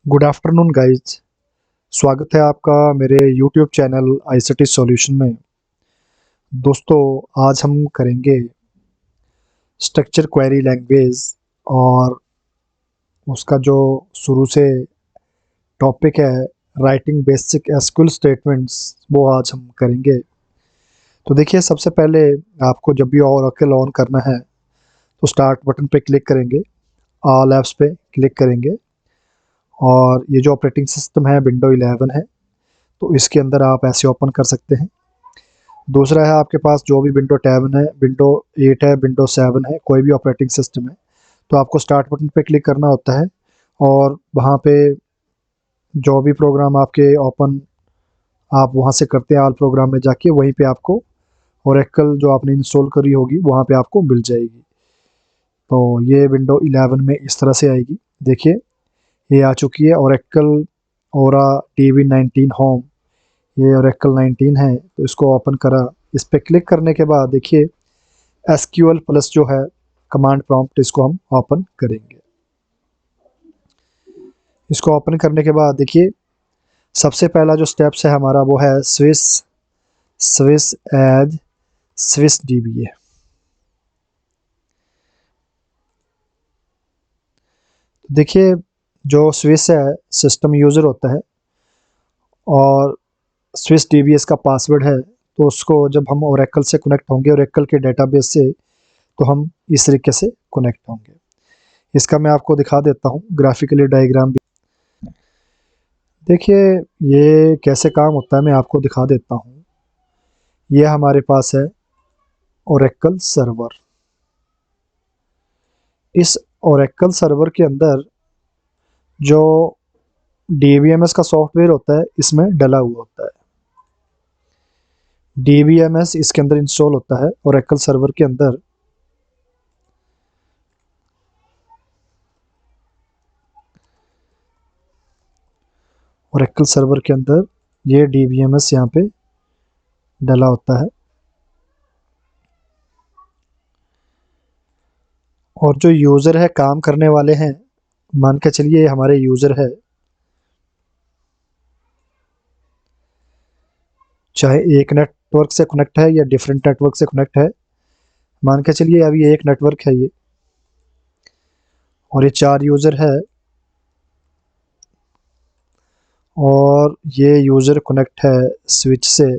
Good afternoon guys. स्वागत है आपका मेरे यूट्यूब चैनल आईसीटी सॉल्यूशन में। दोस्तों, आज हम करेंगे स्ट्रक्चर क्वेरी लैंग्वेज और उसका जो शुरू से टॉपिक है राइटिंग बेसिक एसक्यूएल स्टेटमेंट्स, वो आज हम करेंगे। तो देखिए, सबसे पहले आपको जब भी ओरेकल ऑन करना है तो स्टार्ट बटन पे क्लिक करेंगे, ऑल ऐप्स पे क्लिक करेंगे और ये जो ऑपरेटिंग सिस्टम है विंडो 11 है, तो इसके अंदर आप ऐसे ओपन कर सकते हैं। दूसरा है आपके पास जो भी विंडो 10 है, विंडो 8 है, विंडो 7 है, कोई भी ऑपरेटिंग सिस्टम है, तो आपको स्टार्ट बटन पे क्लिक करना होता है और वहाँ पे जो भी प्रोग्राम आपके ओपन आप वहाँ से करते हैं, ऑल प्रोग्राम में जाके वहीं पे आपको ओरेकल जो आपने इंस्टॉल करी होगी वहाँ पे आपको मिल जाएगी। तो ये विंडो 11 में इस तरह से आएगी। देखिए, ये आ चुकी है ओरेकल ओरा DB19 होम। ये ओरेकल 19 है, तो इसको ओपन करा। इस पे क्लिक करने के बाद देखिए एसक्यूएल प्लस जो है कमांड प्रॉम्प्ट, इसको हम ओपन करेंगे। इसको ओपन करने के बाद देखिए सबसे पहला जो स्टेप्स है हमारा वो है sys sys as sys DBA। देखिए, जो स्विस है सिस्टम यूज़र होता है और स्विस DBA इसका पासवर्ड है, तो उसको जब हम ओरेकल से कनेक्ट होंगे, ओरेकल के डेटाबेस से, तो हम इस तरीके से कनेक्ट होंगे। इसका मैं आपको दिखा देता हूँ ग्राफिकली डायग्राम भी। देखिए, ये कैसे काम होता है मैं आपको दिखा देता हूँ। ये हमारे पास है ओरेकल सर्वर। इस ओरेकल सर्वर के अंदर जो DBMS का सॉफ्टवेयर होता है इसमें डला हुआ होता है। DBMS इसके अंदर इंस्टॉल होता है ओरेकल सर्वर के अंदर। ओरेकल सर्वर के अंदर ये DBMS यहाँ पे डला होता है। और जो यूज़र है, काम करने वाले हैं, मान के चलिए ये हमारे यूज़र है, चाहे एक नेटवर्क से कनेक्ट है या डिफरेंट नेटवर्क से कनेक्ट है। मान के चलिए अभी ये एक नेटवर्क है ये, और ये 4 यूज़र है और ये यूज़र कनेक्ट है स्विच से।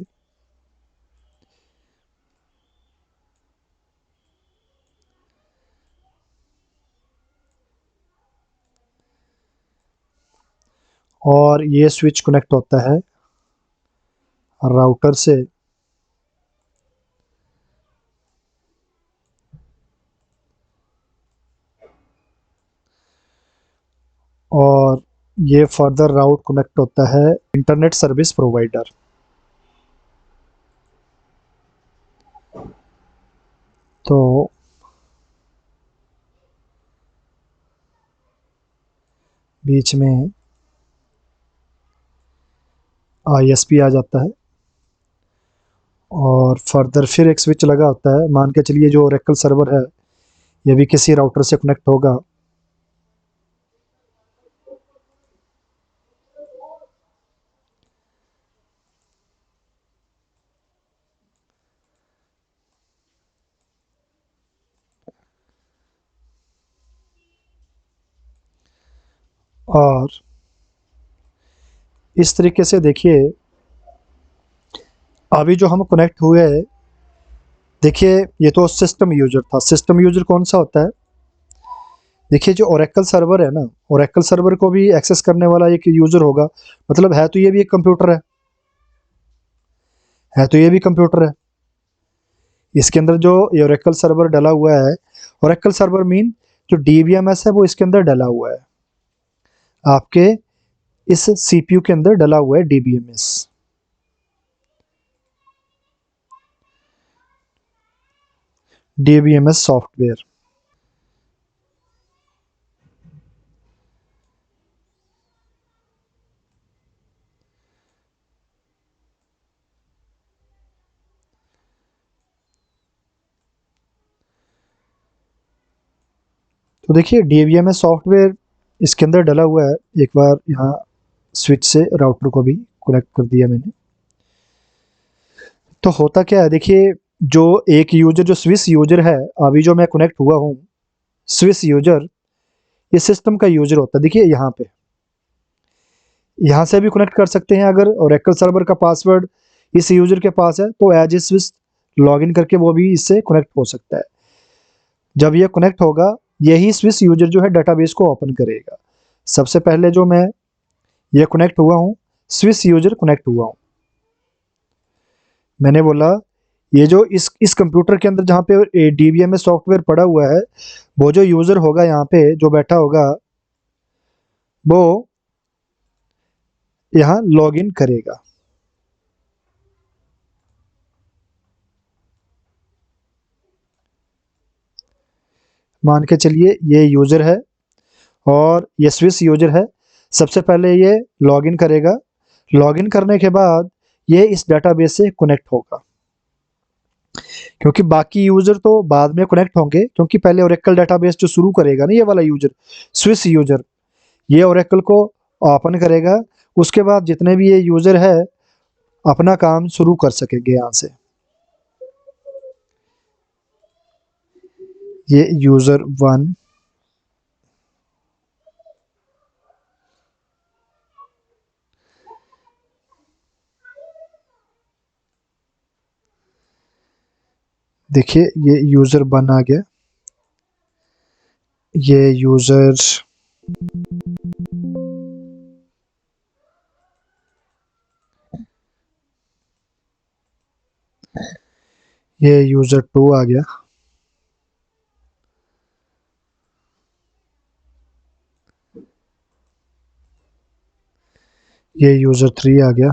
और ये स्विच कनेक्ट होता है राउटर से। और ये फर्दर राउट कनेक्ट होता है इंटरनेट सर्विस प्रोवाइडर। तो बीच में ISP आ जाता है और फर्दर फिर एक स्विच लगा होता है। मान के चलिए जो ओरेकल सर्वर है ये भी किसी राउटर से कनेक्ट होगा। और इस तरीके से देखिए अभी जो हम कनेक्ट हुए हैं, देखिए ये तो सिस्टम यूजर था। सिस्टम यूजर कौन सा होता है? देखिए, जो ओरेकल सर्वर है ना, ओरेकल सर्वर को भी एक्सेस करने वाला एक यूजर होगा। मतलब है तो ये भी एक कंप्यूटर है तो ये भी कंप्यूटर है। इसके अंदर जो ये ओरेकल सर्वर डला हुआ है, ओरेकल सर्वर मीन जो DBMS है वो इसके अंदर डला हुआ है। आपके इस CPU के अंदर डला हुआ है DBMS। DBMS software. तो देखिए DBMS सॉफ्टवेयर इसके अंदर डला हुआ है। एक बार यहाँ स्विच से राउटर को भी कनेक्ट कर दिया मैंने। तो होता क्या है, देखिए जो एक यूजर जो स्विस यूजर है, अभी जो मैं कनेक्ट हुआ हूँ, स्विस यूजर ये सिस्टम का यूजर होता है। देखिए यहाँ पे, यहाँ से भी कनेक्ट कर सकते हैं। अगर ओरेकल सर्वर का पासवर्ड इस यूजर के पास है तो एज ए स्विस लॉगिन करके वो भी इससे कनेक्ट हो सकता है। जब ये कनेक्ट होगा, यही स्विस यूजर जो है डेटाबेस को ओपन करेगा। सबसे पहले जो मैं ये कनेक्ट हुआ हूँ, स्विस यूजर कनेक्ट हुआ हूँ। मैंने बोला ये जो इस कंप्यूटर के अंदर जहाँ पे डीबीएमएस सॉफ्टवेयर पड़ा हुआ है, वो जो यूजर होगा यहाँ पे जो बैठा होगा, वो यहाँ लॉगिन करेगा। मान के चलिए ये यूजर है और ये स्विस यूजर है। सबसे पहले ये लॉगिन करेगा। लॉगिन करने के बाद ये इस डेटाबेस से कनेक्ट होगा, क्योंकि बाकी यूजर तो बाद में कनेक्ट होंगे, क्योंकि पहले ओरेकल डेटाबेस जो शुरू करेगा ना, ये वाला यूजर स्विस यूजर, ये ओरेकल को ओपन करेगा। उसके बाद जितने भी ये यूजर है अपना काम शुरू कर सकेंगे। यहाँ से ये यूजर 1, देखिए ये यूजर 1 आ गया। ये यूजर ये यूजर 2 आ गया। ये यूजर 3 आ गया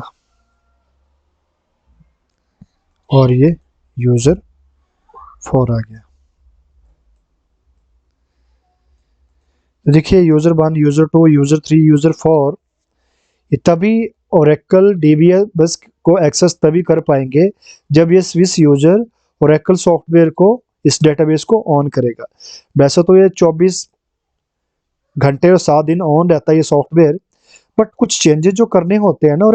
और ये यूजर 4 आ गया। तो देखिए यूजर 1, यूजर 2, यूजर 3, यूजर 4 ये तभी ओरेकल डीबीएमएस को एक्सेस तभी कर पाएंगे जब ये स्विस यूजर ओरेकल सॉफ्टवेयर को, इस डेटाबेस को ऑन करेगा। वैसे तो ये 24 घंटे और 7 दिन ऑन रहता है ये सॉफ्टवेयर, बट कुछ चेंजेस जो करने होते हैं ना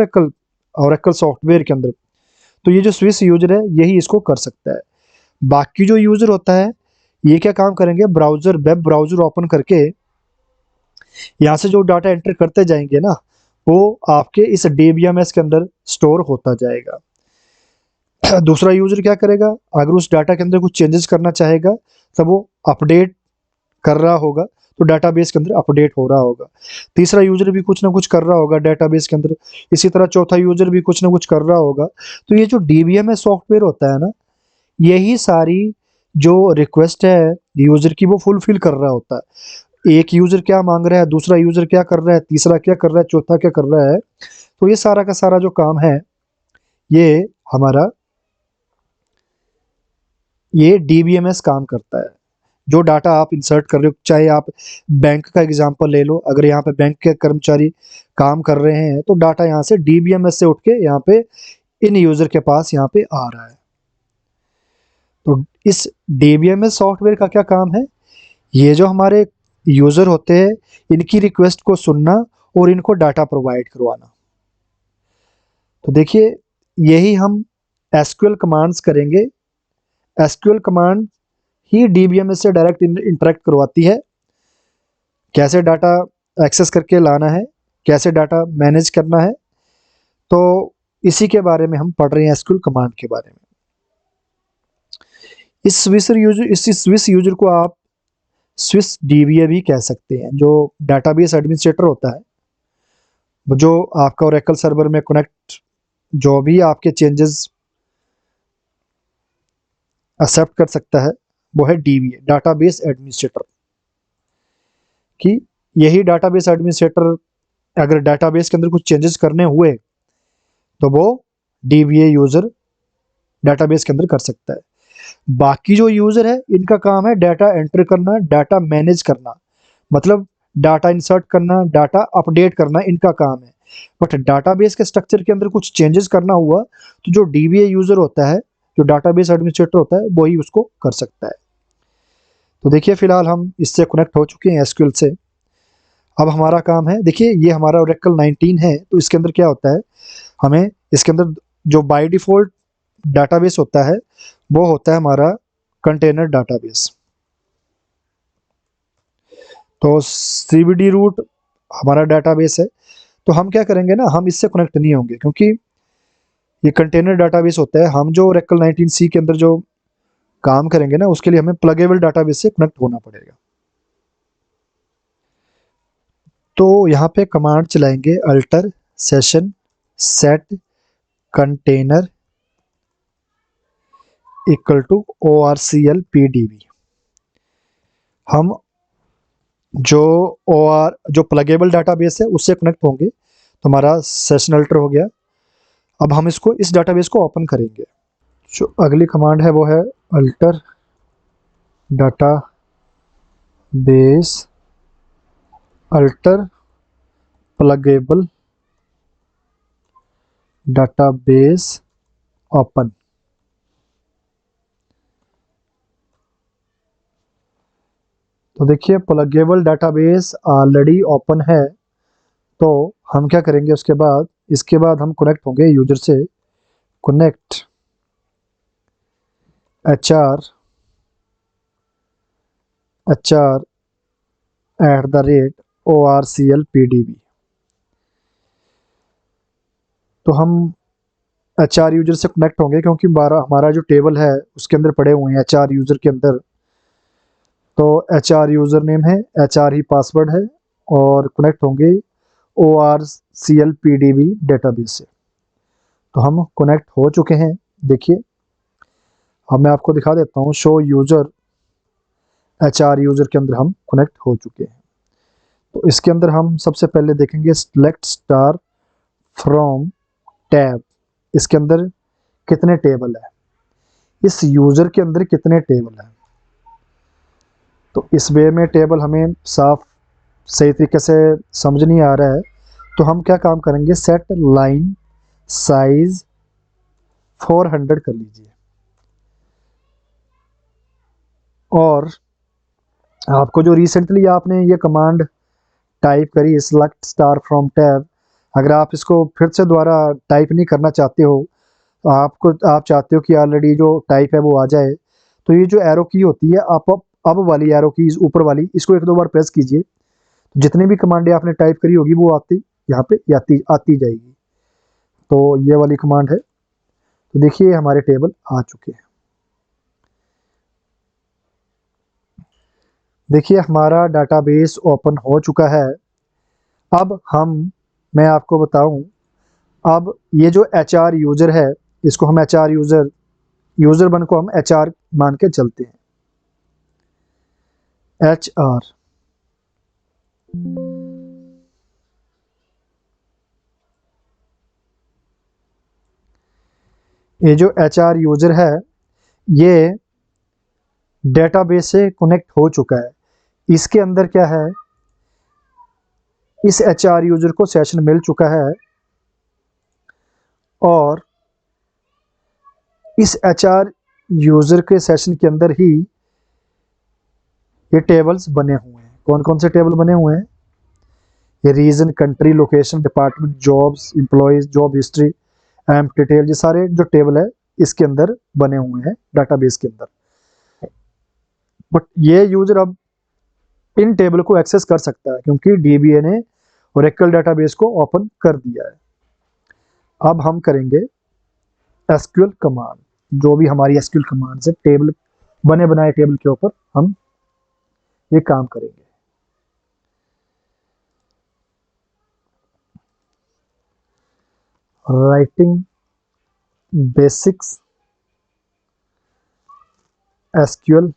ओरेकल सॉफ्टवेयर के अंदर, तो ये जो स्विस यूजर है यही इसको कर सकता है। बाकी जो यूजर होता है ये क्या काम करेंगे, ब्राउजर, वेब ब्राउजर ओपन करके यहाँ से जो डाटा एंटर करते जाएंगे ना, वो आपके इस डीबीएमएस के अंदर स्टोर होता जाएगा। दूसरा यूजर क्या करेगा, अगर उस डाटा के अंदर कुछ चेंजेस करना चाहेगा तब वो अपडेट कर रहा होगा, तो डाटाबेस के अंदर अपडेट हो रहा होगा। तीसरा यूजर भी कुछ ना कुछ कर रहा होगा डेटाबेस के अंदर। इसी तरह चौथा यूजर भी कुछ ना कुछ कर रहा होगा। तो ये जो डीबीएमएस सॉफ्टवेयर होता है ना, यही सारी जो रिक्वेस्ट है यूजर की वो फुलफिल कर रहा होता है। एक यूजर क्या मांग रहा है, दूसरा यूजर क्या कर रहा है, तीसरा क्या कर रहा है, चौथा क्या कर रहा है। तो ये सारा का सारा जो काम है ये हमारा, ये डीबीएमएस काम करता है। जो डाटा आप इंसर्ट कर रहे हो, चाहे आप बैंक का एग्जांपल ले लो, अगर यहाँ पे बैंक के कर्मचारी काम कर रहे हैं तो डाटा यहाँ से डीबीएमएस से उठ के यहाँ पे इन यूजर के पास यहाँ पे आ रहा है। तो इस डीबीएमएस सॉफ्टवेयर का क्या काम है, ये जो हमारे यूजर होते हैं इनकी रिक्वेस्ट को सुनना और इनको डाटा प्रोवाइड करवाना। तो देखिए यही हम एसक्यूएल कमांड्स करेंगे। एसक्यूएल कमांड ही डीबीएमएस से डायरेक्ट इंटरेक्ट करवाती है। कैसे डाटा एक्सेस करके लाना है, कैसे डाटा मैनेज करना है, तो इसी के बारे में हम पढ़ रहे हैं, एसक्यूएल कमांड के बारे में। इस स्विस यूजर को आप स्विस डीबीए भी कह सकते हैं। जो डाटाबेस एडमिनिस्ट्रेटर होता है, वो जो आपका ओरेकल सर्वर में कनेक्ट, जो भी आपके चेंजेस एक्सेप्ट कर सकता है, वो है डीबीए, डाटाबेस एडमिनिस्ट्रेटर। कि यही डाटाबेस एडमिनिस्ट्रेटर अगर डाटाबेस के अंदर कुछ चेंजेस करने हुए तो वो डीबीए यूजर डाटाबेस के अंदर कर सकता है। बाकी जो यूजर है इनका काम है डाटा एंटर करना, डाटा मैनेज करना, मतलब डाटा इंसर्ट करना, डाटा अपडेट करना, इनका काम है। बट डाटाबेस के स्ट्रक्चर के अंदर कुछ चेंजेस करना हुआ तो जो डीबीए यूजर होता है, जो डाटाबेस एडमिनिस्ट्रेटर होता है, वही उसको कर सकता है। तो देखिए फिलहाल हम इससे कनेक्ट हो चुके हैं एसक्यूएल से। अब हमारा काम है, देखिए ये हमारा ओरेकल 19 है, तो इसके अंदर क्या होता है, हमें इसके अंदर जो बाय डिफ़ॉल्ट डाटाबेस होता है वो होता है हमारा कंटेनर डाटाबेस। तो सीवीडी रूट हमारा डाटाबेस है, तो हम क्या करेंगे ना, हम इससे कनेक्ट नहीं होंगे क्योंकि ये कंटेनर डाटाबेस होता है। हम जो ओरेकल 19 सी के अंदर जो काम करेंगे ना, उसके लिए हमें प्लगेबल डाटाबेस से कनेक्ट होना पड़ेगा। तो यहाँ पे कमांड चलाएंगे alter session set container equal to ORCL PDB। हम जो प्लगेबल डाटाबेस है उससे कनेक्ट होंगे, तो हमारा सेशन अल्टर हो गया। अब हम इसको इस डाटाबेस को ओपन करेंगे। जो अगली कमांड है वो है alter data base alter pluggable database open. तो देखिए प्लगेबल डाटाबेस ऑलरेडी ओपन है, तो हम क्या करेंगे उसके बाद, इसके बाद हम कनेक्ट होंगे यूजर से, कनेक्ट HR@ORCL PDB। तो हम HR यूजर से कनेक्ट होंगे क्योंकि हमारा जो टेबल है उसके अंदर पड़े हुए हैं HR यूजर के अंदर। तो HR यूजर नेम है, HR ही पासवर्ड है, और कनेक्ट होंगे ORCL PDB डेटाबेस से। तो हम कनेक्ट हो चुके हैं। देखिए अब मैं आपको दिखा देता हूँ, शो यूजर HR यूजर के अंदर हम कनेक्ट हो चुके हैं। तो इसके अंदर हम सबसे पहले देखेंगे सिलेक्ट स्टार फ्रॉम टैब। इसके अंदर कितने टेबल है, इस यूजर के अंदर कितने टेबल हैं। तो इस वे में टेबल हमें साफ सही तरीके से समझ नहीं आ रहा है, तो हम क्या काम करेंगे, सेट लाइन साइज 400 कर लीजिए। और आपको जो रिसेंटली आपने ये कमांड टाइप करी सिलेक्ट स्टार फ्रॉम टैब, अगर आप इसको फिर से दोबारा टाइप नहीं करना चाहते हो, तो आप चाहते हो कि ऑलरेडी जो टाइप है वो आ जाए, तो ये जो एरो की होती है, आप अब वाली एरो की ऊपर वाली, इसको एक दो बार प्रेस कीजिए, तो जितनी भी कमांडें आपने टाइप करी होगी वो आती यहाँ पे आती जाएगी। तो ये वाली कमांड है। तो देखिए हमारे टेबल आ चुके हैं। देखिए हमारा डाटाबेस ओपन हो चुका है। अब मैं आपको बताऊं, अब ये जो HR यूजर है, इसको हम HR यूजर वन को हम HR मान के चलते हैं। HR ये जो HR यूजर है ये डेटाबेस से कनेक्ट हो चुका है। इसके अंदर क्या है, इस HR यूजर को सेशन मिल चुका है, और इस HR यूजर के सेशन के अंदर ही ये टेबल्स बने हुए हैं। कौन कौन से टेबल बने हुए हैं, ये region, country, location, department, jobs, employees, job history, emp detail, ये सारे जो टेबल है इसके अंदर बने हुए हैं डाटाबेस के अंदर। बट ये यूजर अब इन टेबल को एक्सेस कर सकता है क्योंकि DBA ने ओरेकल डाटाबेस को ओपन कर दिया है। अब हम करेंगे SQL कमांड, जो भी हमारी SQL कमांड है, टेबल बने बनाए टेबल के ऊपर हम ये काम करेंगे। Writing basics SQL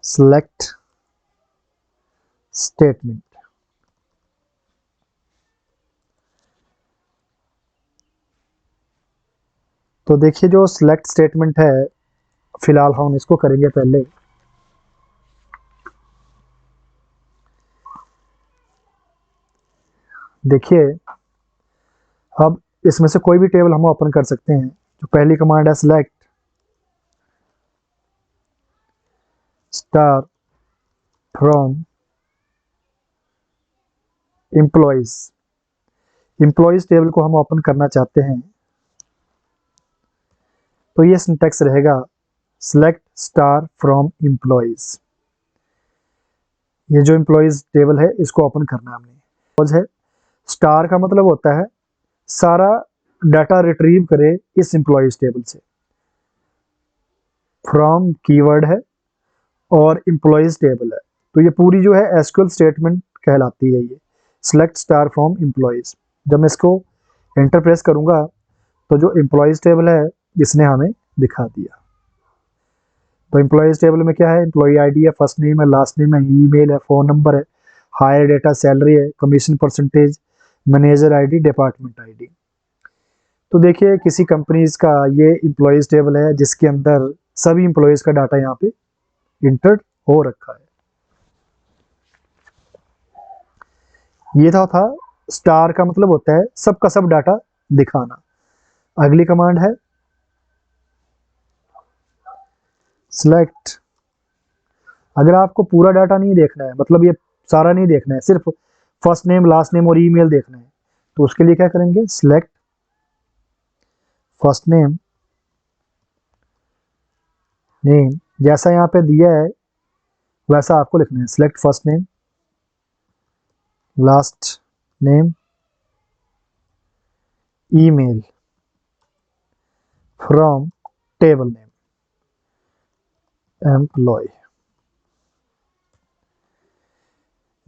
select statement. तो देखिए जो सिलेक्ट स्टेटमेंट है, फिलहाल हम इसको करेंगे पहले। देखिए अब इसमें से कोई भी टेबल हम ओपन कर सकते हैं। जो पहली कमांड है select star from employees, employees table को हम ओपन करना चाहते हैं तो ये सिंटैक्स रहेगा सेलेक्ट स्टार फ्रॉम एम्प्लॉयज। ये जो एम्प्लॉयज टेबल है इसको ओपन करना है हमने। है स्टार का मतलब होता है सारा डाटा रिट्रीव करे इस एम्प्लॉयज टेबल से। फ्रॉम कीवर्ड है और एम्प्लॉयज टेबल है, तो ये पूरी जो है एसक्यूएल स्टेटमेंट कहलाती है ये सेलेक्ट स्टार फ्रॉम एम्प्लॉयज। जब मैं इसको एंटर प्रेस करूंगा तो जो एम्प्लॉयज टेबल है इसने हमें दिखा दिया। तो एम्प्लॉयज टेबल में क्या है, एम्प्लॉय आईडी है, फर्स्ट नेम है, लास्ट नेम है, ईमेल है, फ़ोन नंबर है, हायर डेटा सैलरी है, commission percentage, manager ID, department ID. तो देखिए किसी कंपनीज का ये एम्प्लॉयज टेबल है जिसके अंदर सभी एम्प्लॉयज का डाटा यहाँ पे इंटर्ड हो रखा है। ये था स्टार का मतलब होता है सबका सब डाटा दिखाना। अगली कमांड है सिलेक्ट। अगर आपको पूरा डाटा नहीं देखना है, मतलब ये सारा नहीं देखना है, सिर्फ फर्स्ट नेम, लास्ट नेम और ईमेल देखना है, तो उसके लिए क्या करेंगे, सिलेक्ट फर्स्ट नेम, नेम जैसा यहाँ पे दिया है वैसा आपको लिखना है। Select first name, last name, email from table name employee.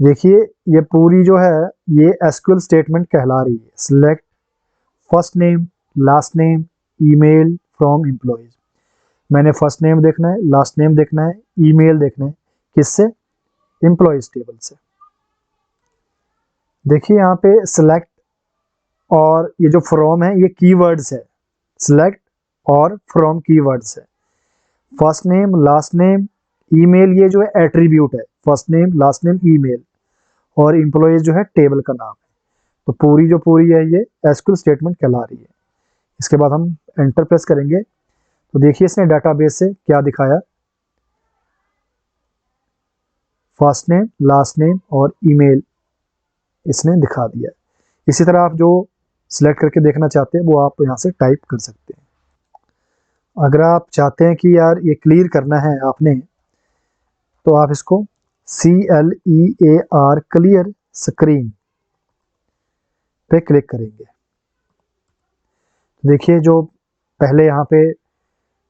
देखिए ये पूरी जो है ये एसक्यूएल स्टेटमेंट कहला रही है। Select first name, last name, email from employees. मैंने फर्स्ट नेम देखना है, लास्ट नेम देखना है, ईमेल देखना है, किससे, एम्प्लॉयज टेबल से। देखिए यहाँ पे सिलेक्ट और ये जो फ्रॉम है ये कीवर्ड्स है, सिलेक्ट और फ्रॉम कीवर्ड्स है। First name, last name, email ये जो है एट्रीब्यूट है, first name, last name, email, और एम्प्लॉयज जो है टेबल का नाम है। तो पूरी जो पूरी है ये एसक्यूएल स्टेटमेंट कहला रही है। इसके बाद हम एंटर प्रेस करेंगे तो देखिए इसने डाटाबेस से क्या दिखाया, फर्स्ट नेम, लास्ट नेम और ईमेल इसने दिखा दिया। इसी तरह आप जो सिलेक्ट करके देखना चाहते हैं वो आप यहाँ से टाइप कर सकते हैं। अगर आप चाहते हैं कि यार ये क्लियर करना है आपने, तो आप इसको CLEAR क्लियर स्क्रीन पे क्लिक करेंगे। देखिए जो पहले यहाँ पे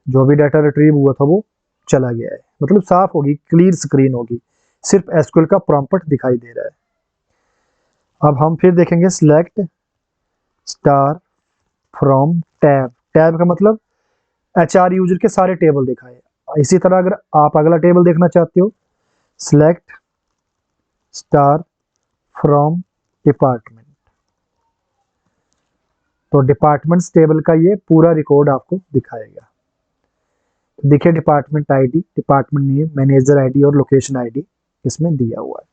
जो भी डाटा रिट्रीव हुआ था वो चला गया है, मतलब साफ होगी, क्लियर स्क्रीन होगी, सिर्फ एसक्यूएल का प्रॉम्प्ट दिखाई दे रहा है। अब हम फिर देखेंगे select star from tab. Tab का मतलब HR यूजर के सारे टेबल दिखाए। इसी तरह अगर आप अगला टेबल देखना चाहते हो, सिलेक्ट स्टार फ्रॉम डिपार्टमेंट। तो डिपार्टमेंट्स टेबल का ये पूरा रिकॉर्ड आपको दिखाएगा। तो देखिए department ID, department name, manager ID और लोकेशन आईडी इसमें दिया हुआ है।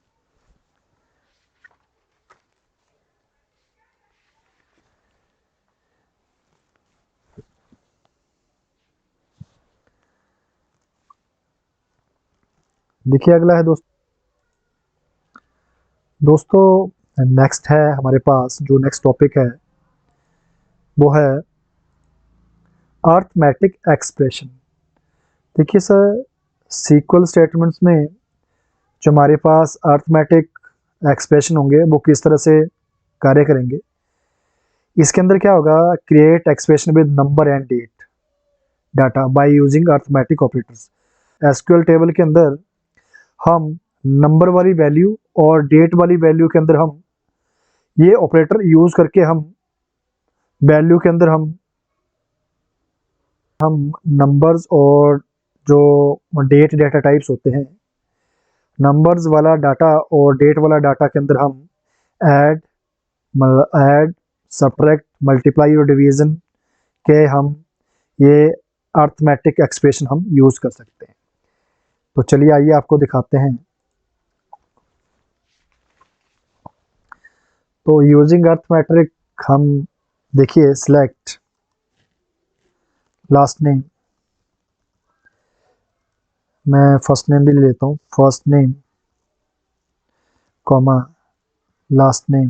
देखिए अगला है दोस्तों नेक्स्ट है हमारे पास जो नेक्स्ट टॉपिक है वो है अर्थमेटिक एक्सप्रेशन। देखिए सर सीक्वल स्टेटमेंट्स में जो हमारे पास अर्थमेटिक एक्सप्रेशन होंगे वो किस तरह से कार्य करेंगे। इसके अंदर क्या होगा, create expression with number and date data by using arithmetic operators. SQL table के अंदर हम नंबर वाली वैल्यू और डेट वाली वैल्यू के अंदर हम ये ऑपरेटर यूज करके हम वैल्यू के अंदर हम नंबर्स और जो डेट डाटा टाइप्स होते हैं, नंबर्स वाला डाटा और डेट वाला डाटा के अंदर हम ऐड सब्ट्रैक्ट, मल्टीप्लाई और डिवीजन के हम ये अर्थमेटिक एक्सप्रेशन हम यूज कर सकते हैं। तो चलिए आइए आपको दिखाते हैं। तो यूजिंग अर्थमेटिक हम देखिए सिलेक्ट लास्ट नेम, मैं फर्स्ट नेम भी ले लेता हूँ, first name comma last name,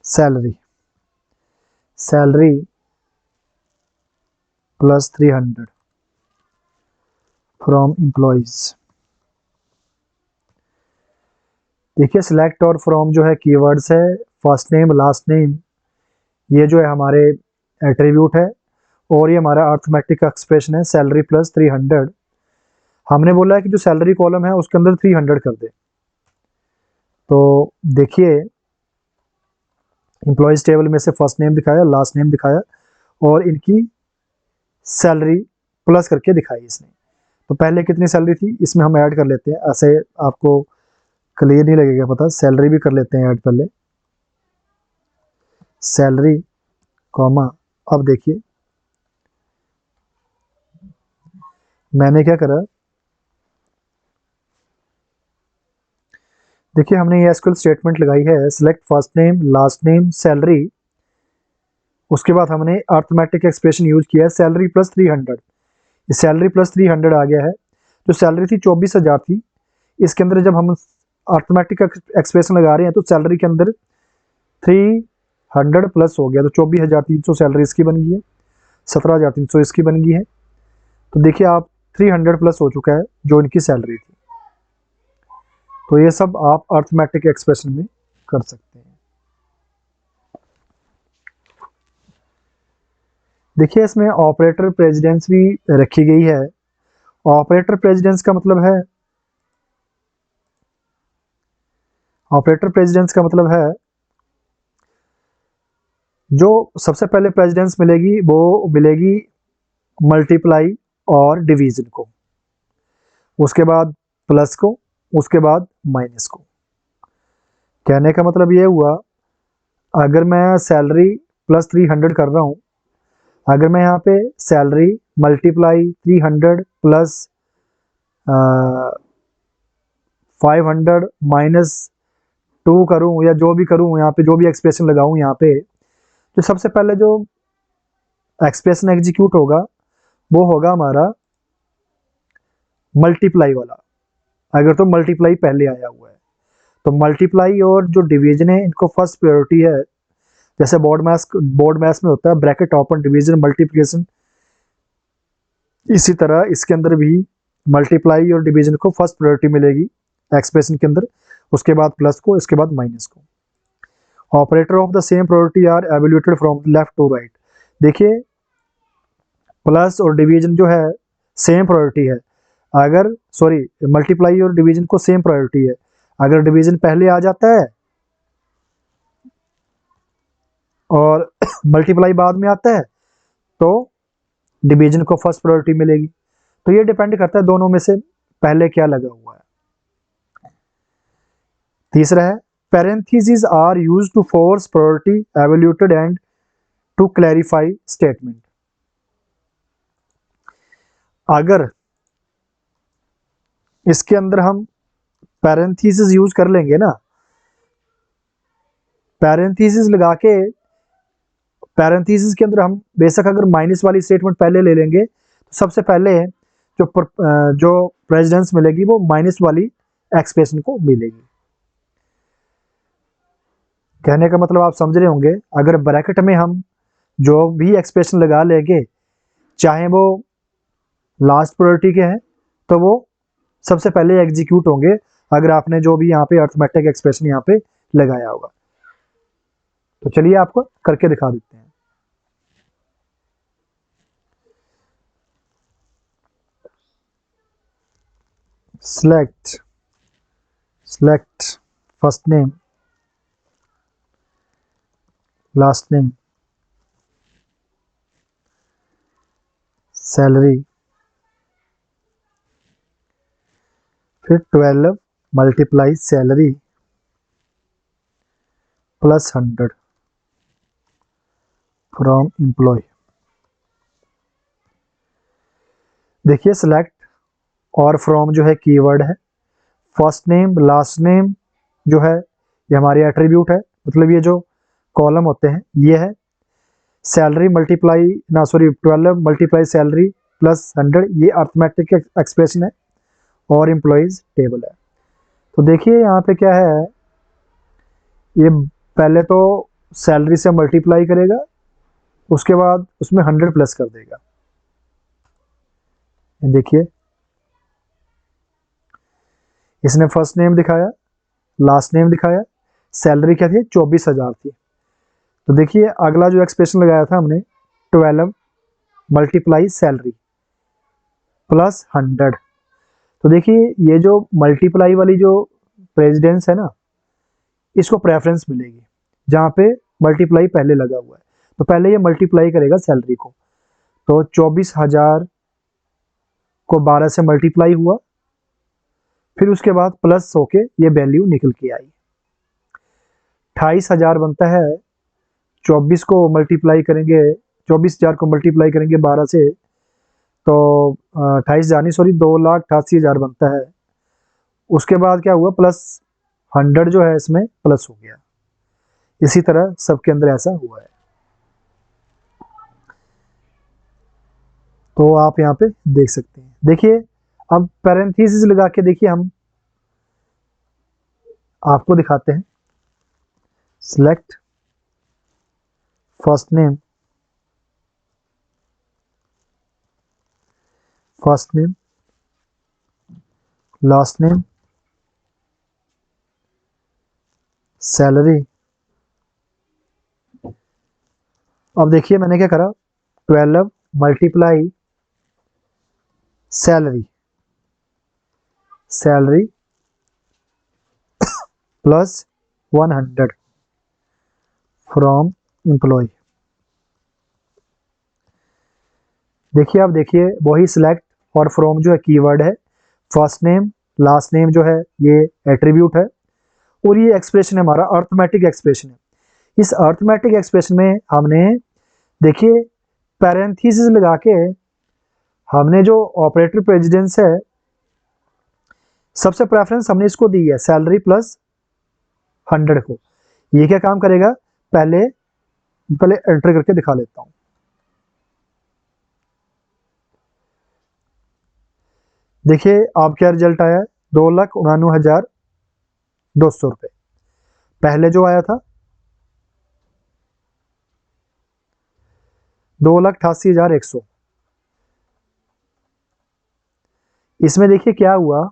salary, salary plus 300 from employees. देखिए सिलेक्ट और फ्रॉम जो है कीवर्ड्स है, फर्स्ट नेम लास्ट नेम ये जो है हमारे एट्रीब्यूट है, और ये हमारा अर्थमेटिक एक्सप्रेशन है सैलरी प्लस 300। हमने बोला है कि जो सैलरी कॉलम है उसके अंदर 300 कर दे। तो देखिए एम्प्लॉयज टेबल में से फर्स्ट नेम दिखाया, लास्ट नेम दिखाया, और इनकी सैलरी प्लस करके दिखाई इसने। तो पहले कितनी सैलरी थी इसमें हम ऐड कर लेते हैं, ऐसे आपको क्लियर नहीं लगेगा पता, सैलरी भी कर लेते हैं ऐड पहले, सैलरी कॉमा। अब देखिए मैंने क्या करा, देखिए हमने ये एसक्यूएल स्टेटमेंट लगाई है select first name last name salary, उसके बाद हमने अर्थमेटिक एक्सप्रेशन यूज किया है सैलरी प्लस 300। ये सैलरी प्लस 300 आ गया है। जो सैलरी थी 24,000 थी, इसके अंदर जब हम अर्थमेटिक एक्सप्रेशन लगा रहे हैं तो सैलरी के अंदर 300 प्लस हो गया, तो 24,300 सैलरी इसकी बन गई है, 17,300 इसकी बन गई है। तो देखिए आप 300 प्लस हो चुका है जो इनकी सैलरी थी। तो ये सब आप अर्थमेटिक एक्सप्रेशन में कर सकते हैं। देखिए इसमें ऑपरेटर प्रेसिडेंस भी रखी गई है। ऑपरेटर प्रेसिडेंस का मतलब है, ऑपरेटर प्रेसिडेंस का मतलब है जो सबसे पहले प्रेसिडेंस मिलेगी वो मिलेगी मल्टीप्लाई और डिवीजन को, उसके बाद प्लस को, उसके बाद माइनस को। कहने का मतलब ये हुआ अगर मैं सैलरी प्लस 300 कर रहा हूँ, अगर मैं यहाँ पे सैलरी मल्टीप्लाई 300 प्लस 500 माइनस 2 करूँ या जो भी करूँ, यहाँ पे जो भी एक्सप्रेशन लगाऊँ, यहाँ पे तो सबसे पहले जो एक्सप्रेशन एग्जीक्यूट होगा वो होगा हमारा मल्टीप्लाई वाला, अगर तो मल्टीप्लाई पहले आया हुआ है। तो मल्टीप्लाई और जो डिवीजन है इनको फर्स्ट प्रायोरिटी है, जैसे बोर्ड मैथ्स में होता है ब्रैकेट ओपन डिवीजन मल्टीप्लिकेशन, इसी तरह इसके अंदर भी मल्टीप्लाई और डिवीजन को फर्स्ट प्रायोरिटी मिलेगी एक्सप्रेशन के अंदर, उसके बाद प्लस को, इसके बाद माइनस को। Operator of the same priority are evaluated from left to right. देखिए प्लस और डिवीजन जो है सेम प्रायोरिटी है, अगर सॉरी मल्टीप्लाई और डिवीजन को सेम प्रायोरिटी है, अगर डिवीजन पहले आ जाता है और मल्टीप्लाई बाद में आता है तो डिवीजन को फर्स्ट प्रायोरिटी मिलेगी। तो ये डिपेंड करता है दोनों में से पहले क्या लगा हुआ है। तीसरा है parenthesis are used to force priority evaluated and to clarify statement. अगर इसके अंदर हम पैरेंथेसिस यूज कर लेंगे ना, पैरेंथेसिस लगा के, पैरेंथेसिस के अंदर हम बेशक अगर माइनस वाली स्टेटमेंट पहले ले लेंगे तो सबसे पहले जो प्रेसिडेंस मिलेगी वो माइनस वाली एक्सप्रेशन को मिलेगी। कहने का मतलब आप समझ रहे होंगे, अगर ब्रैकेट में हम जो भी एक्सप्रेशन लगा लेंगे चाहे वो लास्ट प्रायोरिटी के हैं तो वो सबसे पहले एग्जीक्यूट होंगे, अगर आपने जो भी यहाँ पे अर्थमेटिक एक्सप्रेशन यहाँ पे लगाया होगा। तो चलिए आपको करके दिखा देते हैं। select first name last name salary, फिर 12 multiply salary plus 100 from employ. देखिए सिलेक्ट और फ्रॉम जो है कीवर्ड है, फर्स्ट नेम लास्ट नेम जो है ये हमारे एट्रीब्यूट है, मतलब ये जो कॉलम होते हैं ये है, सैलरी मल्टीप्लाई ना सॉरी 12 मल्टीप्लाई सैलरी प्लस 100 ये अर्थमेटिक एक्सप्रेशन है, और एम्प्लॉयज़ टेबल है। तो देखिए यहाँ पे क्या है, ये पहले तो सैलरी से मल्टीप्लाई करेगा, उसके बाद उसमें 100 प्लस कर देगा। देखिए इसने फर्स्ट नेम दिखाया, लास्ट नेम दिखाया, सैलरी क्या थी 24,000 थी। तो देखिए अगला जो एक्सप्रेशन लगाया था हमने 12 मल्टीप्लाई सैलरी प्लस 100। तो देखिए ये जो मल्टीप्लाई वाली जो प्रेसिडेंस है ना, इसको प्रेफरेंस मिलेगी जहाँ पे मल्टीप्लाई पहले लगा हुआ है। तो पहले ये मल्टीप्लाई करेगा सैलरी को, तो 24,000 को 12 से मल्टीप्लाई हुआ, फिर उसके बाद प्लस होके ये वैल्यू निकल के आई 28,000 बनता है। 24 को मल्टीप्लाई करेंगे, 24,000 को मल्टीप्लाई करेंगे 12 से, तो 28,000 नहीं सॉरी 2,88,000 बनता है। उसके बाद क्या हुआ, प्लस 100 जो है इसमें प्लस हो गया। इसी तरह सबके अंदर ऐसा हुआ है। तो आप यहाँ पे देख सकते हैं। देखिए अब पैरेंथेसिस लगा के देखिए हम आपको दिखाते हैं। Select first name, first name, last name, salary. अब देखिए मैंने क्या करा, 12 multiply salary, salary plus 100 from employ. देखिए आप देखिए वही सिलेक्ट और फ्रॉम जो है कीवर्ड है, फर्स्ट नेम लास्ट नेम जो है ये एट्रीब्यूट है, और ये एक्सप्रेशन है हमारा अर्थमेटिक एक्सप्रेशन है। इस अर्थमेटिक एक्सप्रेशन में हमने देखिए पैरेंथेसिस लगा के हमने जो ऑपरेटर प्रेसिडेंस है, सबसे प्रेफरेंस हमने इसको दी है सैलरी प्लस 100 को। ये क्या काम करेगा, पहले एंटर करके दिखा लेता हूं। देखिए आप क्या रिजल्ट आया है, 2,99,200 रुपये। पहले जो आया था 2,88,100। इसमें देखिए क्या हुआ,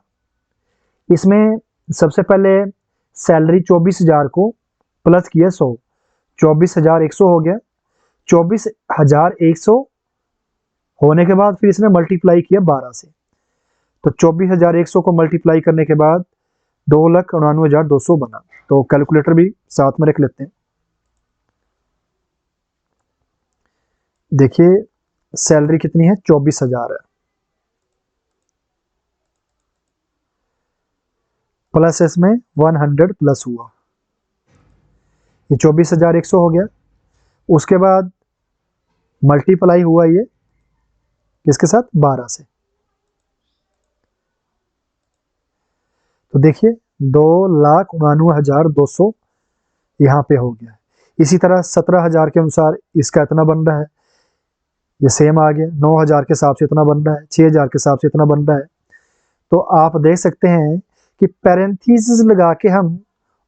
इसमें सबसे पहले सैलरी 24,000 को प्लस किया 100, 24,100 हो गया। 24,100 होने के बाद फिर इसने मल्टीप्लाई किया 12 से, तो 24,100 को मल्टीप्लाई करने के बाद 2,99,200 बना। तो कैलकुलेटर भी साथ में रख लेते हैं। देखिए सैलरी कितनी है, 24,000 है, प्लस इसमें 100 प्लस हुआ, ये 24,100 हो गया। उसके बाद मल्टीप्लाई हुआ ये किसके साथ, 12 से। तो देखिए 2,99,200 यहाँ पे हो गया। इसी तरह 17,000 के अनुसार इसका इतना बन रहा है, ये सेम आ गया। 9,000 के हिसाब से इतना बन रहा है, 6,000 के हिसाब से इतना बन रहा है। तो आप देख सकते हैं कि पैरेंथेसिस लगा के हम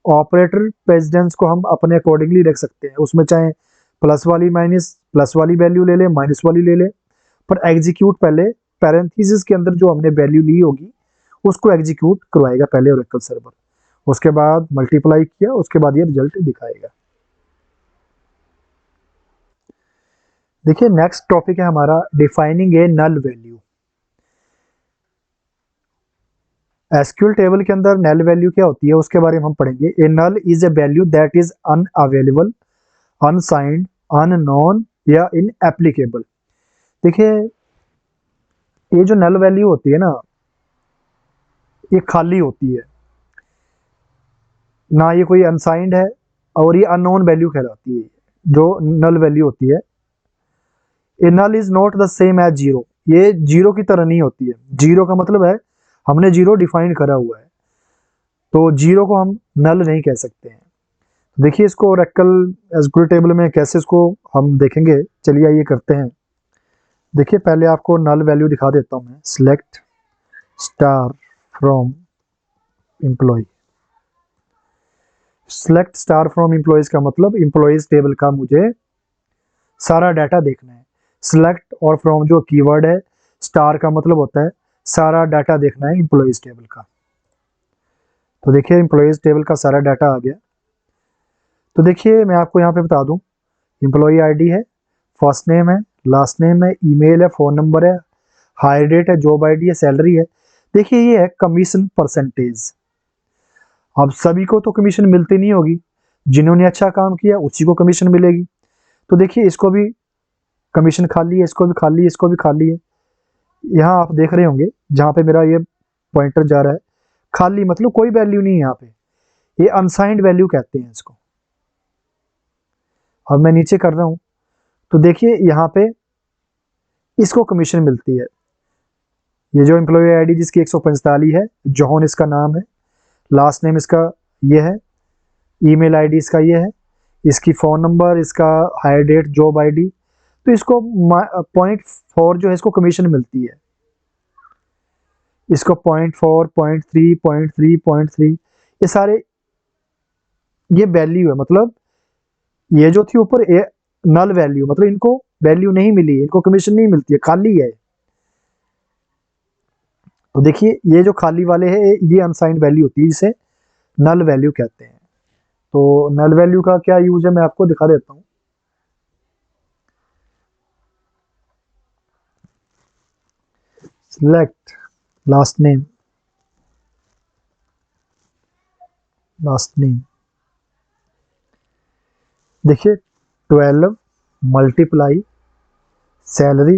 ऑपरेटर प्रेसिडेंस को हम अपने अकॉर्डिंगली रख सकते हैं। उसमें चाहे प्लस वाली माइनस प्लस वाली वैल्यू ले ले, माइनस वाली ले ले, पर एग्जीक्यूट पहले पैरेंथेसिस के अंदर जो हमने वैल्यू ली होगी उसको एग्जीक्यूट करवाएगा पहले ओरेकल सर्वर, उसके बाद मल्टीप्लाई किया, उसके बाद ये रिजल्ट दिखाएगा। देखिए नेक्स्ट टॉपिक है हमारा डिफाइनिंग ए नल वैल्यू। एसक्यूएल टेबल के अंदर नल वैल्यू क्या होती है उसके बारे में हम पढ़ेंगे। A null is a value that is unavailable, unassigned, unknown या इनएप्लीकेबल। देखिए ये जो नल वैल्यू होती है ना, ये खाली होती है ना, ये कोई अनसाइंड है और ये अननोन वैल्यू कहलाती है जो नल वैल्यू होती है। A null is not the same as zero, ये जीरो की तरह नहीं होती है। जीरो का मतलब है हमने जीरो डिफाइन करा हुआ है, तो जीरो को हम नल नहीं कह सकते हैं। देखिए इसको ओरेकल एसक्यूएल टेबल में कैसे इसको हम देखेंगे, चलिए आइए करते हैं। देखिए पहले आपको नल वैल्यू दिखा देता हूँ मैं। Select star from employ. Select star from employees का मतलब एम्प्लॉयज टेबल का मुझे सारा डाटा देखना है। सिलेक्ट और फ्रॉम जो कीवर्ड है, स्टार का मतलब होता है सारा डाटा देखना है एम्प्लॉयज टेबल का। तो देखिए एम्प्लॉयज टेबल का सारा डाटा आ गया। तो देखिए मैं आपको यहाँ पे बता दूं, एम्प्लॉय आईडी है, फर्स्ट नेम है, लास्ट नेम है, ईमेल है, फ़ोन नंबर है, हायर डेट है, जॉब आईडी है, सैलरी है। देखिए ये है कमीशन परसेंटेज। अब सभी को तो कमीशन मिलती नहीं होगी, जिन्होंने अच्छा काम किया उसी को कमीशन मिलेगी। तो देखिए इसको भी कमीशन खाली है, इसको भी खाली है, इसको भी खाली है। यहाँ आप देख रहे होंगे जहाँ पे मेरा ये पॉइंटर जा रहा है, खाली मतलब कोई वैल्यू नहीं है यहाँ पे, ये अनसाइंड वैल्यू कहते हैं इसको। अब मैं नीचे कर रहा हूँ तो देखिए यहाँ पे इसको कमीशन मिलती है। ये जो एम्प्लॉय आईडी जिसकी 145 है, जॉन इसका नाम है, लास्ट नेम इसका ये है, ईमेल आईडी इसका ये है, इसकी फ़ोन नंबर, इसका हायर डेट, जॉब आईडी। तो इसको 0.4 जो है इसको कमीशन मिलती है, इसको 0.4, 0.3, 0.3, 0.3, ये सारे ये वैल्यू है। मतलब ये जो थी ऊपर नल वैल्यू, मतलब इनको वैल्यू नहीं मिली, इनको कमीशन नहीं मिलती है, खाली है। तो देखिए ये जो खाली वाले हैं ये अनसाइंड वैल्यू होती है, जिसे नल वैल्यू कहते हैं। तो नल वैल्यू का क्या यूज है मैं आपको दिखा देता हूँ। सिलेक्ट लास्ट नेम, देखिए 12 multiply salary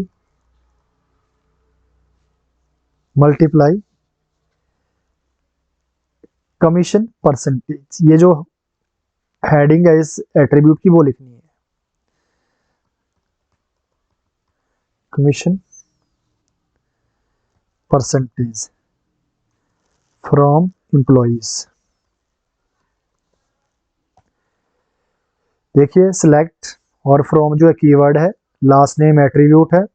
multiply commission percentage. ये जो हेडिंग है इस एट्रीब्यूट की वो लिखनी है, कमीशन परसेंटेज फ्रॉम एम्प्लॉइज। देखिए सिलेक्ट और फ्रॉम जो है कीवर्ड है, लास्ट नेम एट्रीब्यूट है,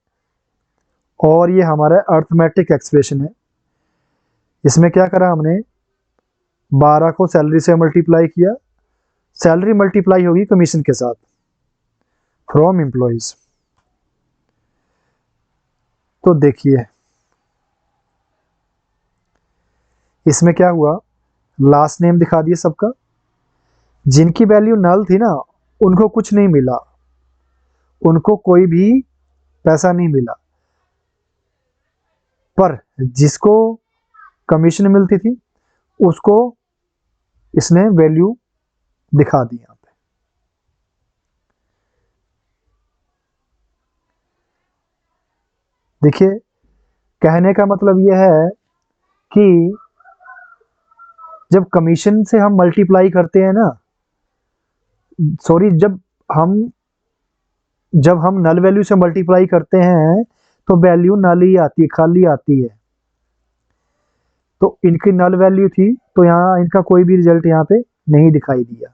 और ये हमारा अर्थमेटिक एक्सप्रेशन है। इसमें क्या करा हमने, 12 को सैलरी से मल्टीप्लाई किया, सैलरी मल्टीप्लाई होगी कमीशन के साथ, फ्रॉम एम्प्लॉइज। तो देखिए इसमें क्या हुआ, लास्ट नेम दिखा दिए सबका, जिनकी वैल्यू नल थी ना उनको कुछ नहीं मिला, उनको कोई भी पैसा नहीं मिला, पर जिसको कमीशन मिलती थी उसको इसने वैल्यू दिखा दी यहाँ पे। देखिए कहने का मतलब यह है कि जब कमीशन से हम मल्टीप्लाई करते हैं ना, सॉरी जब हम नल वैल्यू से मल्टीप्लाई करते हैं तो वैल्यू नल ही आती है, खाली आती है। तो इनकी नल वैल्यू थी तो यहाँ इनका कोई भी रिजल्ट यहाँ पे नहीं दिखाई दिया।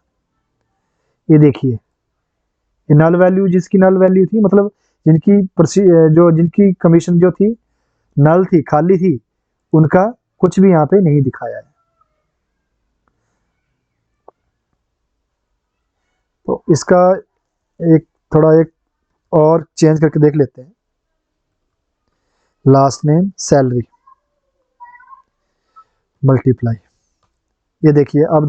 ये देखिए ये नल वैल्यू, जिसकी नल वैल्यू थी मतलब जिनकी कमीशन जो थी नल थी, खाली थी, उनका कुछ भी यहाँ पे नहीं दिखाया है। तो इसका एक और चेंज करके देख लेते हैं। लास्ट नेम सैलरी मल्टीप्लाई, ये देखिए अब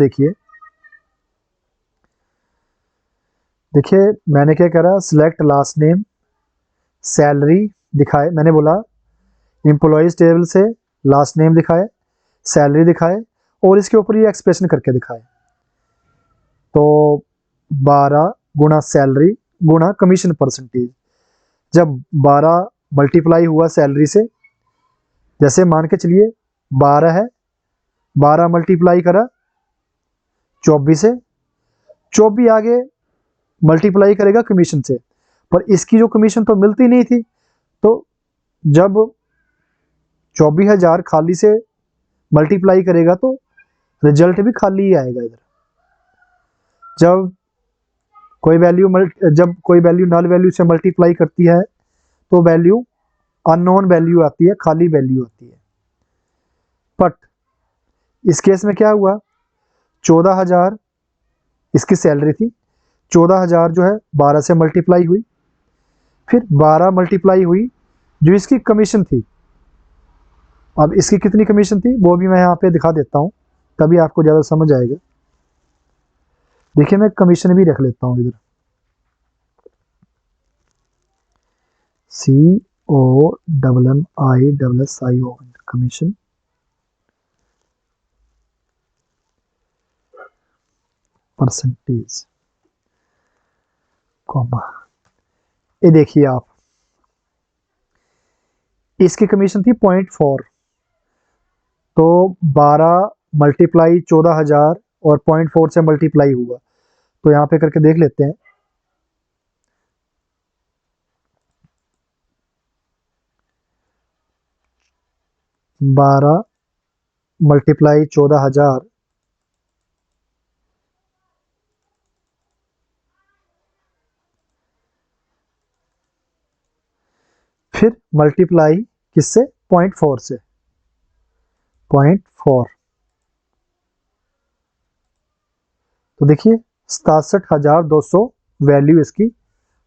देखिए मैंने क्या करा, सिलेक्ट लास्ट नेम सैलरी दिखाए, मैंने बोला एम्प्लॉयज टेबल से लास्ट नेम दिखाए, सैलरी दिखाए, और इसके ऊपर ये एक्सप्रेशन करके दिखाए। तो 12 गुणा सैलरी गुणा कमीशन परसेंटेज, जब 12 मल्टीप्लाई हुआ सैलरी से, जैसे मान के चलिए 12 है, 12 मल्टीप्लाई करा 24 से, 24 आगे मल्टीप्लाई करेगा कमीशन से, पर इसकी जो कमीशन तो मिलती नहीं थी, तो जब 24,000 खाली से मल्टीप्लाई करेगा तो रिजल्ट भी खाली ही आएगा इधर। जब कोई वैल्यू नल वैल्यू से मल्टीप्लाई करती है तो वैल्यू अननोन वैल्यू आती है, खाली वैल्यू आती है। बट इस केस में क्या हुआ, 14,000 इसकी सैलरी थी, 14,000 जो है 12 से मल्टीप्लाई हुई, फिर 12 मल्टीप्लाई हुई जो इसकी कमीशन थी। अब इसकी कितनी कमीशन थी वो भी मैं यहाँ पे दिखा देता हूँ, तभी आपको ज़्यादा समझ आएगा। देखिए मैं कमीशन भी रख लेता हूँ इधर, COMMISSIO कमीशन परसेंटेज कॉमा। ये देखिए आप, इसकी कमीशन थी 0.4, तो 12 मल्टीप्लाई 14,000 और 0.4 से मल्टीप्लाई हुआ, तो यहाँ पे करके देख लेते हैं। बारह मल्टीप्लाई 14,000 फिर मल्टीप्लाई किससे, 0.4 से, 0.4, तो देखिए 67,200 वैल्यू इसकी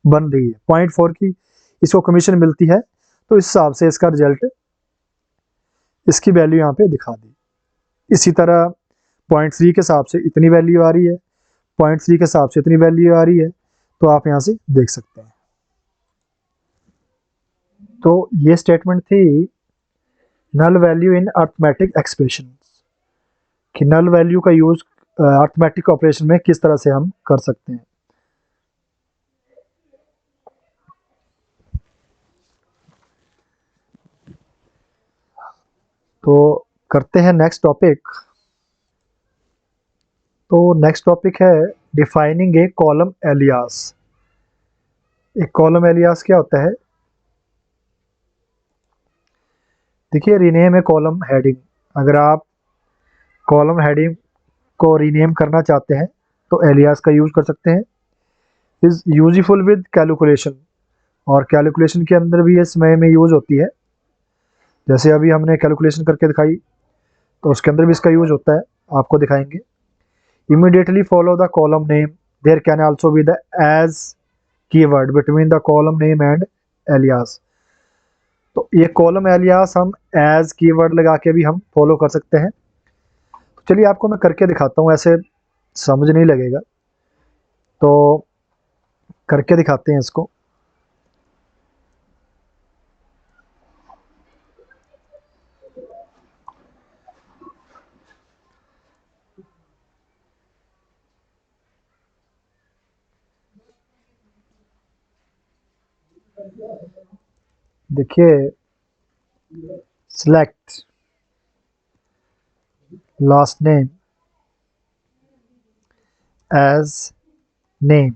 बन रही है। 0.4 की इसको कमीशन मिलती है, तो इस हिसाब से इसका रिजल्ट, इसकी वैल्यू यहाँ पे दिखा दी। इसी तरह 0.3 के हिसाब से इतनी वैल्यू आ रही है, 0.3 के हिसाब से इतनी वैल्यू आ रही है, तो आप यहाँ से देख सकते हैं। तो ये स्टेटमेंट थी null value in arithmetic expression, कि नल वैल्यू का यूज अर्थमेटिक ऑपरेशन में किस तरह से हम कर सकते हैं। तो करते हैं नेक्स्ट टॉपिक। तो नेक्स्ट टॉपिक है डिफाइनिंग ए कॉलम एलियास। एक कॉलम एलियास क्या होता है, देखिए रीनेम ए कॉलम हेडिंग। अगर आप कॉलम हेडिंग को रीनेम करना चाहते हैं तो एलियास का यूज कर सकते हैं। इज यूजफुल विद कैलकुलेशन, और कैलकुलेशन के अंदर भी ये समय में यूज होती है। जैसे अभी हमने कैलकुलेशन करके दिखाई, तो उसके अंदर भी इसका यूज होता है, आपको दिखाएंगे। Immediately follow the column name, there can also be the as keyword between the column name and alias. तो ये कॉलम एलियास हम एज कीवर्ड लगा के भी हम फॉलो कर सकते हैं। तो चलिए आपको मैं करके दिखाता हूँ, ऐसे समझ नहीं लगेगा, तो करके दिखाते हैं इसको। देखिए select last name as name,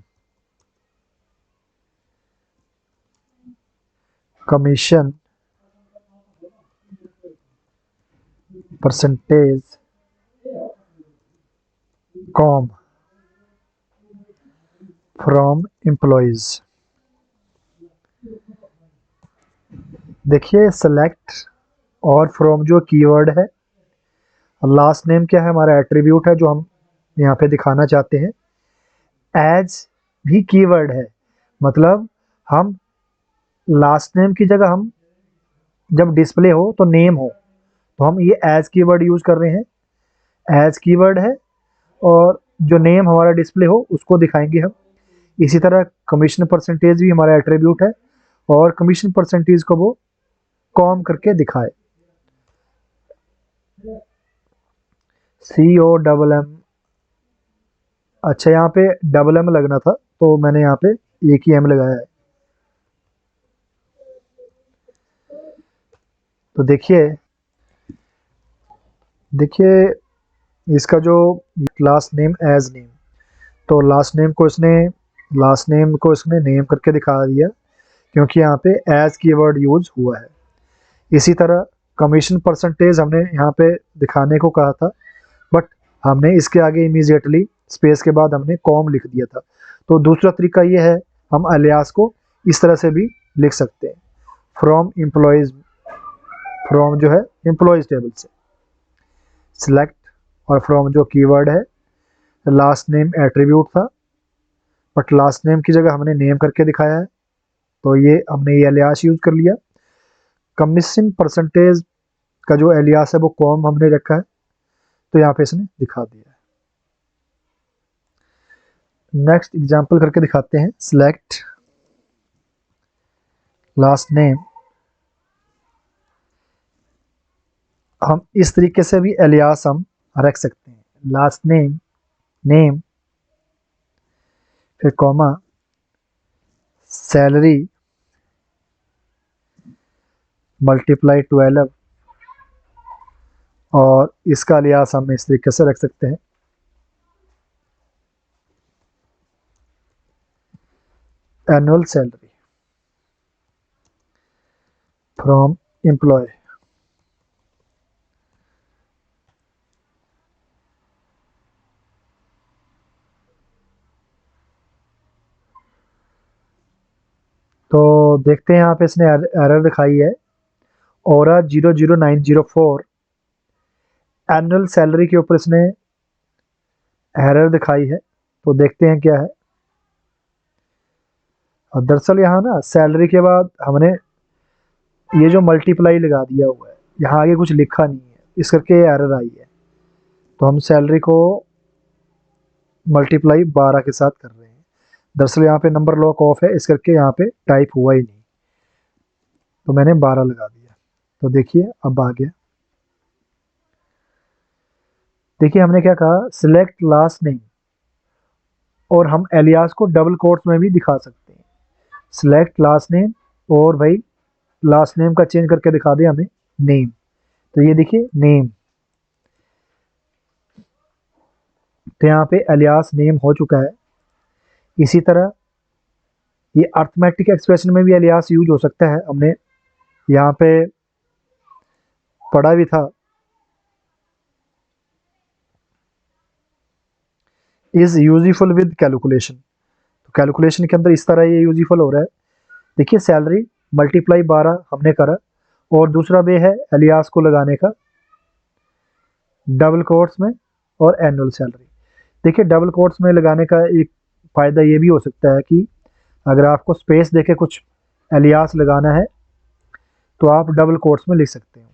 commission percentage comm from employees. देखिए सेलेक्ट और फ्रॉम जो कीवर्ड है, लास्ट नेम क्या है, हमारा एट्रीब्यूट है जो हम यहाँ पे दिखाना चाहते हैं। एज भी कीवर्ड है, मतलब हम लास्ट नेम की जगह हम जब डिस्प्ले हो तो नेम हो, तो हम ये एज कीवर्ड यूज कर रहे हैं। एज कीवर्ड है और जो नेम हमारा डिस्प्ले हो उसको दिखाएंगे हम। इसी तरह कमीशन परसेंटेज भी हमारा एट्रीब्यूट है, और कमीशन परसेंटेज को वो कॉम करके दिखाए। COMM, अच्छा यहाँ पे डबल एम लगना था, तो मैंने यहाँ पे एक ही एम लगाया है। तो देखिए इसका जो लास्ट नेम एज नेम, तो लास्ट नेम को इसने नेम करके दिखा दिया, क्योंकि यहाँ पे एज कीवर्ड यूज हुआ है। इसी तरह कमीशन परसेंटेज हमने यहाँ पे दिखाने को कहा था, बट हमने इसके आगे इमीडिएटली स्पेस के बाद हमने कॉम लिख दिया था। तो दूसरा तरीका ये है, हम अलियास को इस तरह से भी लिख सकते हैं, फ्रॉम एम्प्लॉयज, फ्रॉम जो है एम्प्लॉयज टेबल से। सिलेक्ट और फ्रॉम जो कीवर्ड है, लास्ट नेम एट्रीब्यूट था, बट लास्ट नेम की जगह हमने नेम करके दिखाया है, तो ये हमने ये एलियास यूज कर लिया। कमीशन परसेंटेज का जो एलियास है वो कॉम हमने रखा है, तो यहाँ पे इसने दिखा दिया है। नेक्स्ट एग्जांपल करके दिखाते हैं। सिलेक्ट लास्ट नेम, हम इस तरीके से भी एलियास हम रख सकते हैं। लास्ट नेम, नेम, फिर कॉमा, सैलरी मल्टीप्लाई 12, और इसका एलियास हम इस तरीके से रख सकते हैं, एनुअल सैलरी फ्रॉम एम्प्लॉय। तो देखते हैं यहाँ पे इसने एरर दिखाई है, ओरा 00904 एनुअल सैलरी के ऊपर इसने एरर दिखाई है। तो देखते हैं क्या है। और दरअसल यहाँ ना सैलरी के बाद हमने ये जो मल्टीप्लाई लगा दिया हुआ है, यहाँ आगे कुछ लिखा नहीं है, इस करके एरर आई है। तो हम सैलरी को मल्टीप्लाई 12 के साथ कर रहे हैं। दरअसल यहाँ पे नंबर लॉक ऑफ है, इस करके यहाँ पे टाइप हुआ ही नहीं, तो मैंने 12 लगा दिया। तो देखिए अब आ गया। देखिए हमने क्या कहा, सिलेक्ट लास्ट नेम, और हम एलियास को डबल कोट्स में भी दिखा सकते हैं। सिलेक्ट लास्ट नेम, और भाई लास्ट नेम का चेंज करके दिखा दिया हमें नेम। तो ये देखिए नेम, तो यहाँ पे एलियास नेम हो चुका है। इसी तरह ये अर्थमेटिक एक्सप्रेशन में भी एलियास यूज हो सकता है, हमने यहाँ पे पढ़ा भी था। इज यूजफुल विद कैलकुलेशन, तो कैलकुलेशन के अंदर इस तरह ये यूजफुल हो रहा है। देखिए सैलरी मल्टीप्लाई 12 हमने करा, और दूसरा वे है एलियास को लगाने का डबल कोट्स में और एनुअल सैलरी। देखिए डबल कोट्स में लगाने का एक फ़ायदा ये भी हो सकता है कि अगर आपको स्पेस देके कुछ एलियास लगाना है तो आप डबल कोट्स में लिख सकते हो।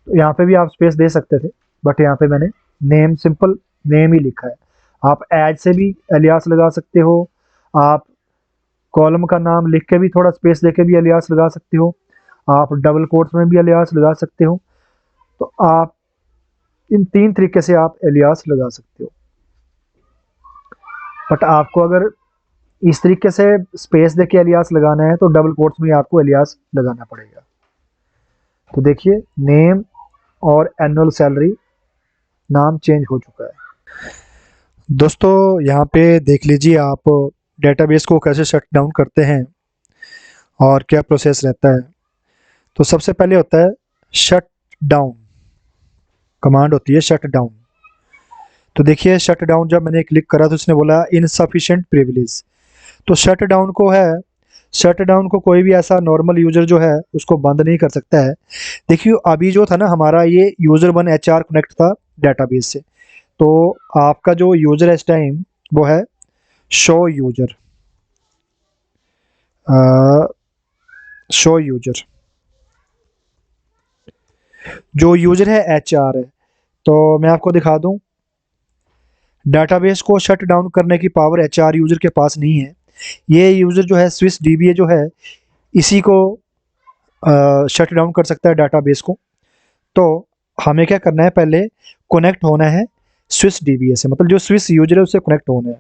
तो यहाँ पे भी आप स्पेस दे सकते थे, बट यहाँ पे मैंने नेम, सिंपल नेम ही लिखा है। आप ऐड से भी एलियास लगा सकते हो, आप कॉलम का नाम लिख के भी थोड़ा स्पेस देके भी एलियास लगा सकते हो, आप डबल कोट्स में भी एलियास लगा सकते हो। तो आप इन 3 तरीके से आप एलियास लगा सकते हो। बट आपको अगर इस तरीके से स्पेस देके एलियास लगाना है तो डबल कोट्स में आपको एलियास लगाना पड़ेगा। तो देखिए नेम और एनुअल सैलरी नाम चेंज हो चुका है। दोस्तों यहाँ पे देख लीजिए आप डेटाबेस को कैसे शट डाउन करते हैं और क्या प्रोसेस रहता है। तो सबसे पहले होता है शट डाउन, कमांड होती है शट डाउन। तो देखिए शट डाउन जब मैंने क्लिक करा तो उसने बोला इनसफिशिएंट प्रिविलेज। तो शट डाउन को है, शट डाउन को कोई भी ऐसा नॉर्मल यूज़र जो है उसको बंद नहीं कर सकता है। देखिए अभी जो था ना हमारा ये यूज़र 1 HR कनेक्ट था डेटाबेस से, तो आपका जो यूज़र है इस टाइम वो है शो यूज़र, शो यूज़र, जो यूज़र है HR है। तो मैं आपको दिखा दूं, डाटाबेस को शट डाउन करने की पावर HR यूज़र के पास नहीं है। ये यूज़र जो है स्विस DBA जो है इसी को शट डाउन कर सकता है डाटाबेस को। तो हमें क्या करना है, पहले कनेक्ट होना है स्विस DBA से, मतलब जो स्विस यूज़र है उससे कनेक्ट होना है।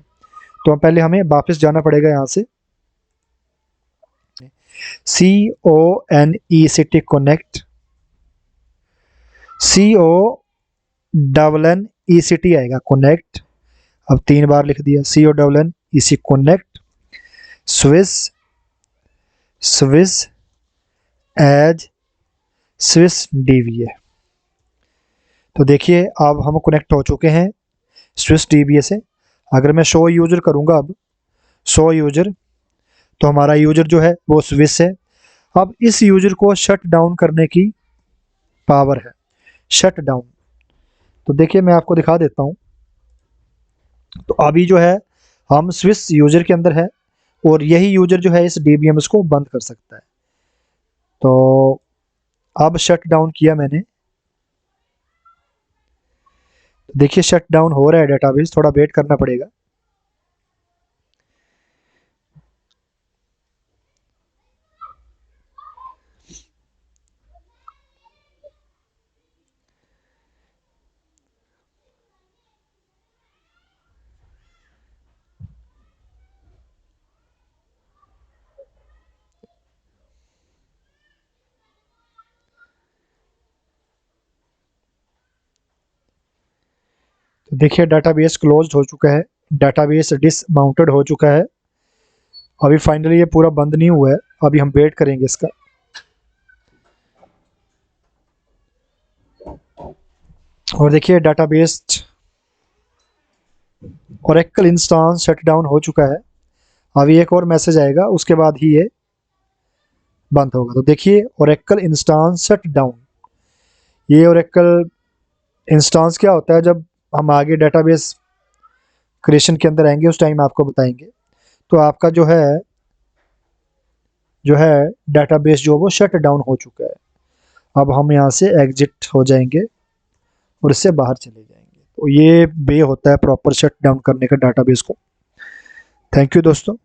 तो पहले हमें वापस जाना पड़ेगा यहाँ से CONNECT कनेक्ट, CONNECT आएगा कनेक्ट। अब 3 बार लिख दिया CONNECT connect sys as sys DBA। तो देखिए अब हम कनेक्ट हो चुके हैं स्विस DBA से। अगर मैं शो यूज़र करूँगा, अब शो यूज़र, तो हमारा यूज़र जो है वो स्विस है। अब इस यूज़र को शट डाउन करने की पावर है शट डाउन। तो देखिए मैं आपको दिखा देता हूँ। तो अभी जो है हम स्विस यूजर के अंदर है और यही यूजर जो है इस डीबीएमएस को बंद कर सकता है। तो अब शट डाउन किया मैंने, देखिए शट डाउन हो रहा है डेटाबेस, थोड़ा वेट करना पड़ेगा। तो देखिए डाटाबेस क्लोज्ड हो चुका है, डाटाबेस डिसमाउंटेड हो चुका है। अभी फाइनली ये पूरा बंद नहीं हुआ है, अभी हम वेट करेंगे इसका। और देखिए database Oracle instance shut down हो चुका है। अभी एक और मैसेज आएगा, उसके बाद ही ये बंद होगा। तो देखिए ओरेकल इंस्टेंस शट डाउन। ये ओरेकल इंस्टेंस क्या होता है, जब हम आगे डेटाबेस क्रिएशन के अंदर आएंगे उस टाइम आपको बताएंगे। तो आपका जो है डेटाबेस जो वो शट डाउन हो चुका है। अब हम यहाँ से एग्जिट हो जाएंगे और इससे बाहर चले जाएंगे। तो ये वे होता है प्रॉपर शट डाउन करने का डेटाबेस को। थैंक यू दोस्तों।